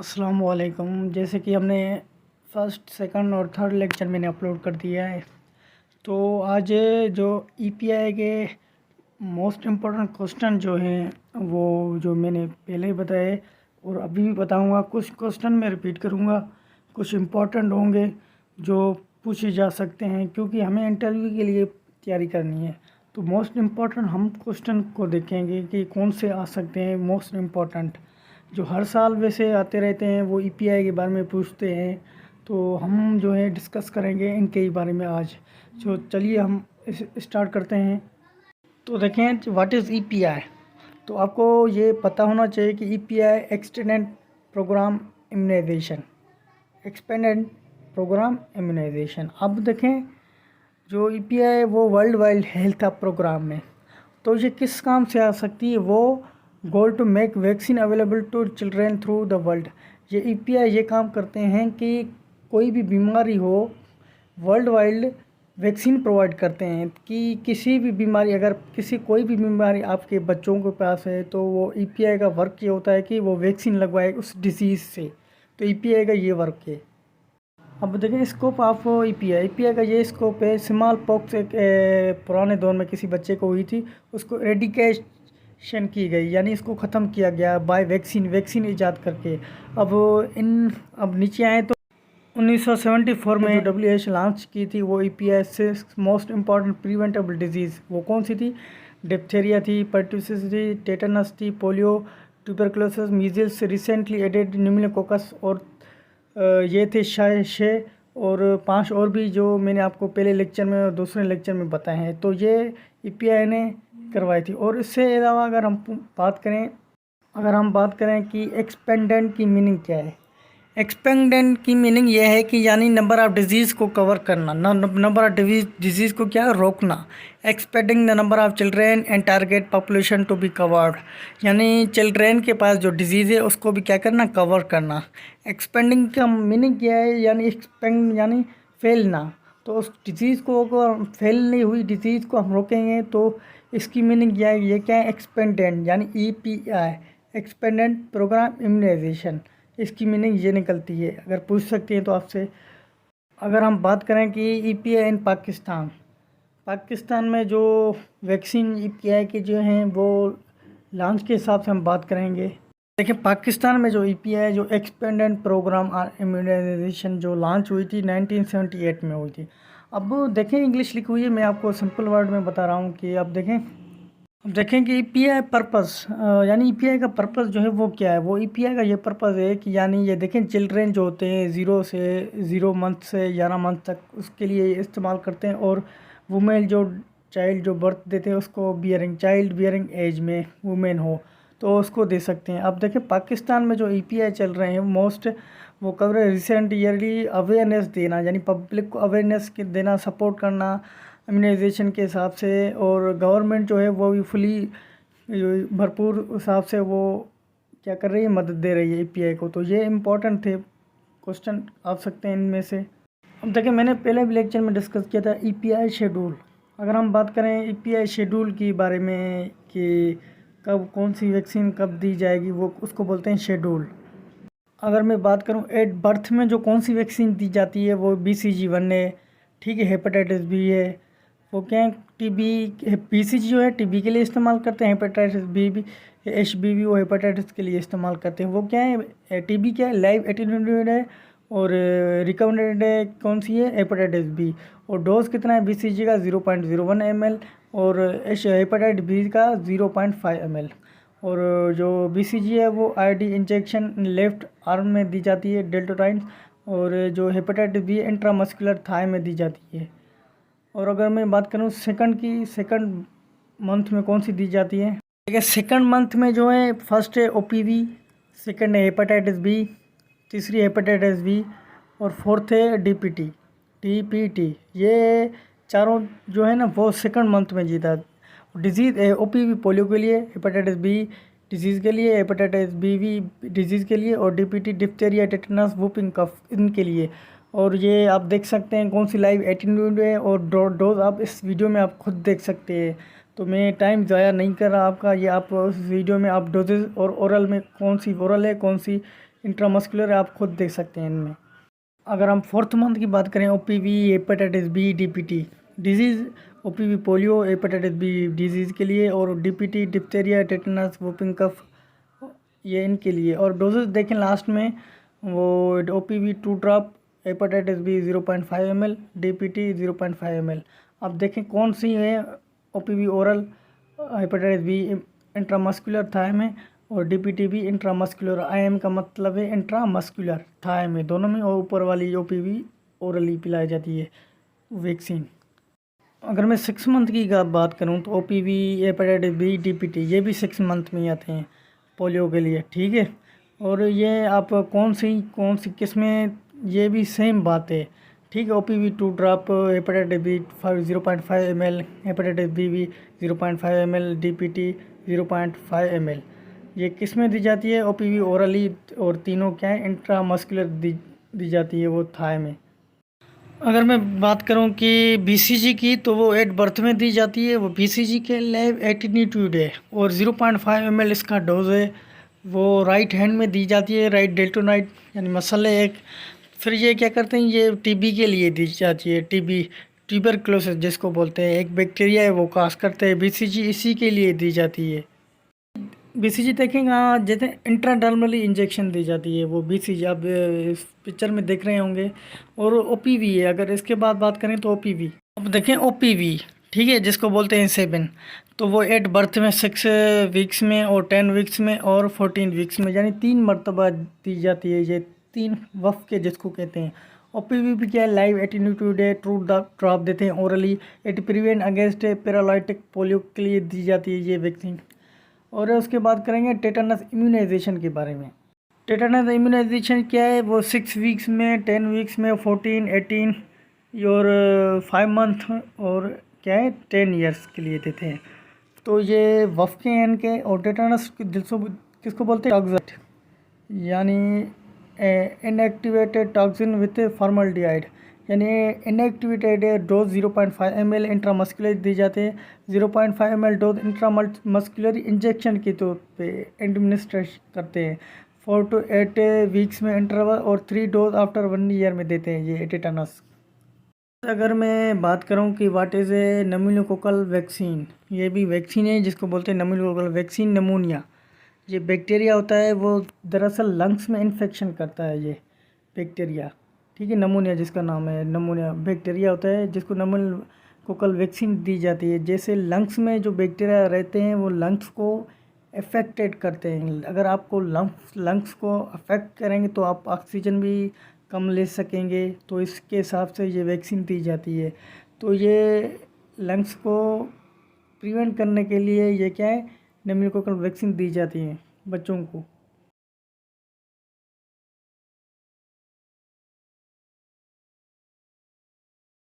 अस्सलाम वालेकुम। जैसे कि हमने फर्स्ट, सेकंड और थर्ड लेक्चर मैंने अपलोड कर दिया है, तो आज जो ईपीआई के मोस्ट इम्पोर्टेंट क्वेश्चन जो हैं वो जो मैंने पहले ही बताए और अभी भी बताऊंगा। कुछ क्वेश्चन मैं रिपीट करूंगा, कुछ इम्पोर्टेंट होंगे जो पूछे जा सकते हैं क्योंकि हमें इंटरव्यू के लिए तैयारी करनी है। तो मोस्ट इम्पोर्टेंट हम क्वेश्चन को देखेंगे कि कौन से आ सकते हैं मोस्ट इम्पोर्टेंट, जो हर साल वैसे आते रहते हैं। वो ईपीआई के बारे में पूछते हैं, तो हम जो है डिस्कस करेंगे इनके ही बारे में आज। तो चलिए हम स्टार्ट करते हैं। तो देखें व्हाट इज़ ईपीआई। तो आपको ये पता होना चाहिए कि EPI extended programme immunization, expanded programme immunization. अब देखें जो ईपीआई वो वर्ल्ड वाइड हेल्थ प्रोग्राम है, तो ये किस काम से आ सकती है। वो goal to make vaccine available to children through the world. ये ईपीआई ये काम करते हैं कि कोई भी बीमारी हो वर्ल्ड वाइड वैक्सीन प्रोवाइड करते हैं कि किसी भी बीमारी, अगर कोई भी बीमारी आपके बच्चों के पास है तो वो ईपीआई का वर्क ये होता है कि वो वैक्सीन लगवाए उस डिसीज़ से। तो ईपीआई का ये वर्क है। अब देखें स्कोप ऑफ ईपीआई का ये स्कोप है। स्मॉल पॉक्स एक पुराने दौर में किसी बच्चे को हुई थी, उसको एडिकेशन की गई, यानी इसको ख़त्म किया गया बाय वैक्सीन ईजाद करके। अब नीचे आए तो 1974 में जो WHO लॉन्च की थी वो ईपीआई से मोस्ट इम्पॉर्टेंट प्रिवेंटेबल डिजीज़ वो कौन सी थी। डिप्थेरिया थी, परटूसिस थी, टेटनस थी, polio, tuberculosis, measles, recently added pneumococcus और ये थे शायद और 5 और भी जो मैंने आपको पहले लेक्चर में और दूसरे लेक्चर में बताए हैं। तो ये ईपीआई ने करवाई थी। और इससे अलावा अगर हम बात करें कि एक्सपेंडेंट की मीनिंग क्या है। एक्सपेंडेंट की मीनिंग यह है कि यानी नंबर ऑफ़ डिजीज़ को कवर करना, नंबर ऑफ़ डिजीज़ को क्या रोकना। Expanding the number of children and target population to be covered, यानी चिल्ड्रेन के पास जो डिजीज़ है उसको भी क्या करना, कवर करना। एक्सपेंडिंग का मीनिंग क्या है, यानी एक्सपेंड यानी फैलना। तो उस डिज़ीज़ को अगर फैल नहीं हुई डिज़ीज़ को हम रोकेंगे तो इसकी मीनिंग क्या है, ये क्या है, एक्सपेंडेंट यानी ईपीआई, एक्सपेंडेंट प्रोग्राम इम्यूनाइजेशन। इसकी मीनिंग ये निकलती है। अगर पूछ सकती हैं तो आपसे। अगर हम बात करें कि ईपीआई इन पाकिस्तान में जो वैक्सीन ईपीआई के जो हैं वो लॉन्च के हिसाब से हम बात करेंगे। देखिए पाकिस्तान में जो ईपीआई जो एक्सपेंडेंट प्रोग्राम इम्यूनाइजेशन जो लॉन्च हुई थी 1978 में हुई थी। अब देखें इंग्लिश लिखी हुई है, मैं आपको सिंपल वर्ड में बता रहा हूँ कि अब देखें कि ईपीआई पर्पस, यानी ईपीआई का पर्पस जो है वो क्या है। वो ईपीआई का ये पर्पस है कि यानी ये देखें चिल्ड्रेन जो होते हैं 0 मंथ से 11 मंथ तक उसके लिए इस्तेमाल करते हैं। और वुमेन जो चाइल्ड जो बर्थ देते हैं उसको चाइल्ड बियरिंग एज में वुमेन हो तो उसको दे सकते हैं। अब देखें पाकिस्तान में जो ईपीआई चल रहे हैं मोस्ट वो कवर रिसेंट ईयरली अवेयरनेस देना, यानी पब्लिक को अवेयरनेस देना, सपोर्ट करना इम्यूनाइजेशन के हिसाब से। और गवर्नमेंट जो है वो भी फुली भरपूर हिसाब से वो क्या कर रही है, मदद दे रही है ईपीआई को। तो ये इम्पोर्टेंट थे क्वेश्चन आ सकते हैं इनमें से। अब देखिए मैंने पहले भी लेक्चर में डिस्कस किया था ईपीआई शेड्यूल। अगर हम बात करें ईपीआई शेड्यूल के बारे में कि कब कौन सी वैक्सीन कब दी जाएगी, वो उसको बोलते हैं शेड्यूल। अगर मैं बात करूं एट बर्थ में जो कौन सी वैक्सीन दी जाती है वो BCG1 है, ठीक है, हेपेटाइटिस बी है, वो क्या है टीबी। BCG जो है टीबी के लिए इस्तेमाल करते हैं, हेपेटाइटिस बी भी HBV वो हेपेटाइटिस के लिए इस्तेमाल करते हैं। वो क्या है टीबी क्या है लाइव एटेन्यूएटेड है और रिकमेंडेड है कौन सी है, हेपेटाइटिस बी। और डोज कितना है BCG का 0.01 ml और हेपेटाइटिस बी का 0.5 ml। और जो BCG है वो आईडी इंजेक्शन लेफ़्ट आर्म में दी जाती है डेल्टोटाइन, और जो हेपेटाइटिस बी इंट्रामस्कुलर थाई में दी जाती है। और अगर मैं बात करूं सेकंड मंथ में कौन सी दी जाती है, ठीक है। सेकंड मंथ में जो है फर्स्ट है OPV, सेकंड है हेपेटाइटिस बी, तीसरी हेपेटाइटिस बी और फोर्थ है DPT। ये चारों जो है ना वो सेकंड मंथ में जीता। डिजीज़ OPV पोलियो के लिए, हेपेटाइटिस बी डिजीज़ के लिए, हेपेटाइटिस BV डिजीज़ के लिए और DPT डिप्थेरिया, टेटनस, वुपिंग कफ इनके लिए। और ये आप देख सकते हैं कौन सी लाइव एटीट्यूड है और डोज आप इस वीडियो में आप खुद देख सकते हैं। तो मैं टाइम ज़ाया नहीं कर रहा आपका, ये आप उस वीडियो में आप डोजेज और ओरल में कौन सी ओरल है कौन सी इंट्रामस्कुलर आप खुद देख सकते हैं इनमें। अगर हम 4th मंथ की बात करें, OPV, hepatitis B, DPT disease, OPV polio, hepatitis B disease के लिए, और DPT diphtheria, tetanus, whooping cough, ये इनके लिए। और डोजेज देखें लास्ट में, वो OPV 2 drop, hepatitis B 0.5 ml, DPT 0.5 ml। अब देखें कौन सी है, OPV oral, hepatitis B intramuscular thigh में, और डीपीटी भी इंट्रामस्कुलर। आईएम का मतलब है इंट्रामस्कुलर थाई में, दोनों में। और ऊपर वाली ओपीवी ओरली पिलाई जाती है वैक्सीन। अगर मैं 6 मंथ की बात करूं तो ओपीवी, हेपेटाइटिस बी, डीपीटी ये भी 6 मंथ में ही आते हैं पोलियो के लिए, ठीक है। और ये आप कौन सी किस में, ये भी सेम बात है, ठीक है। OPV 2 drop, hepatitis B 0.5 ml, hepatitis B भी 0.5 ml, डीपीटी 0.5 ml। ये किस में दी जाती है, ओपीवी ओरली, और तीनों क्या है, इंट्रामस्कुलर दी जाती है वो थाई में। अगर मैं बात करूं कि बीसीजी की, तो वो एट बर्थ में दी जाती है। वो बीसीजी के लिए एटीट्यूड है, और 0.5 ml इसका डोज है। वो राइट हैंड में दी जाती है, राइट डेल्टोनाइट यानी मसल है एक। फिर ये क्या करते हैं, ये टीबी के लिए दी जाती है। टीबी, ट्यूबरक्लोसिस जिसको बोलते हैं, एक बैक्टीरिया है वो कास करते हैं। बीसीजी इसी के लिए दी जाती है। बीसीजी देखेंगे, हाँ, जैसे इंट्राडर्मली इंजेक्शन दी जाती है वो बीसीजी, आप इस पिक्चर में देख रहे होंगे। और ओपीवी है, अगर इसके बाद बात करें तो ओपीवी, अब देखें ओपीवी, ठीक है, जिसको बोलते हैं 7, तो वो एट बर्थ में 6 वीक्स में, और 10 वीक्स में, और 14 वीक्स में, यानी 3 मरतबा दी जाती है। ये 3 वफ के जिसको कहते हैं। ओपीवी भी क्या है, लाइव एटीट्यूड है, ट्रू ड्रॉप देते हैं orally. It prevent against paralytic polio के लिए दी जाती है ये वैक्सीन। और उसके बाद करेंगे टेटानस इम्यूनाइजेशन के बारे में। टेटानस इम्यूनाइजेशन क्या है, वो 6 वीक्स में, 10 वीक्स में, 14, 18 और 5 मंथ, और क्या है 10 ईयर्स के लिए देते हैं। तो ये वफ के हैं इनके। और टेटानस किसको बोलते हैं, टॉक्सिट, यानी इनएक्टिवेटेड टॉक्सिन विथ फॉर्मल्डिहाइड, यानी इनएक्टिवेटेड डोज 0.5 ml इंट्रामस्कुलर दी जाते हैं। 0.5 ml डोज इंट्रामस्कुलर इंजेक्शन के तौर पे एडमिनिस्ट्रेट करते हैं 4 to 8 वीक्स में इंटरवल, और 3 डोज आफ्टर 1 ईयर में देते हैं ये टेटानस। अगर मैं बात करूं कि व्हाट इज़ ए नम्यूनोकोकल वैक्सीन, ये भी वैक्सीन है जिसको बोलते हैं नम्यूनोकोकल वैक्सीन। नमूनिया, ये बैक्टीरिया होता है, वो दरअसल लंग्स में इन्फेक्शन करता है ये बैक्टीरिया, ठीक है। नमूनिया जिसका नाम है, नमूनिया बैक्टीरिया होता है जिसको नम्यूनोकोकल वैक्सीन दी जाती है। जैसे लंग्स में जो बैक्टीरिया रहते हैं वो लंग्स को अफेक्टेड करते हैं। अगर आपको लंग्स को अफेक्ट करेंगे तो आप ऑक्सीजन भी कम ले सकेंगे, तो इसके हिसाब से ये वैक्सीन दी जाती है। तो ये लंग्स को प्रिवेंट करने के लिए ये क्या है, निम्नकोकल वैक्सीन दी जाती है बच्चों को।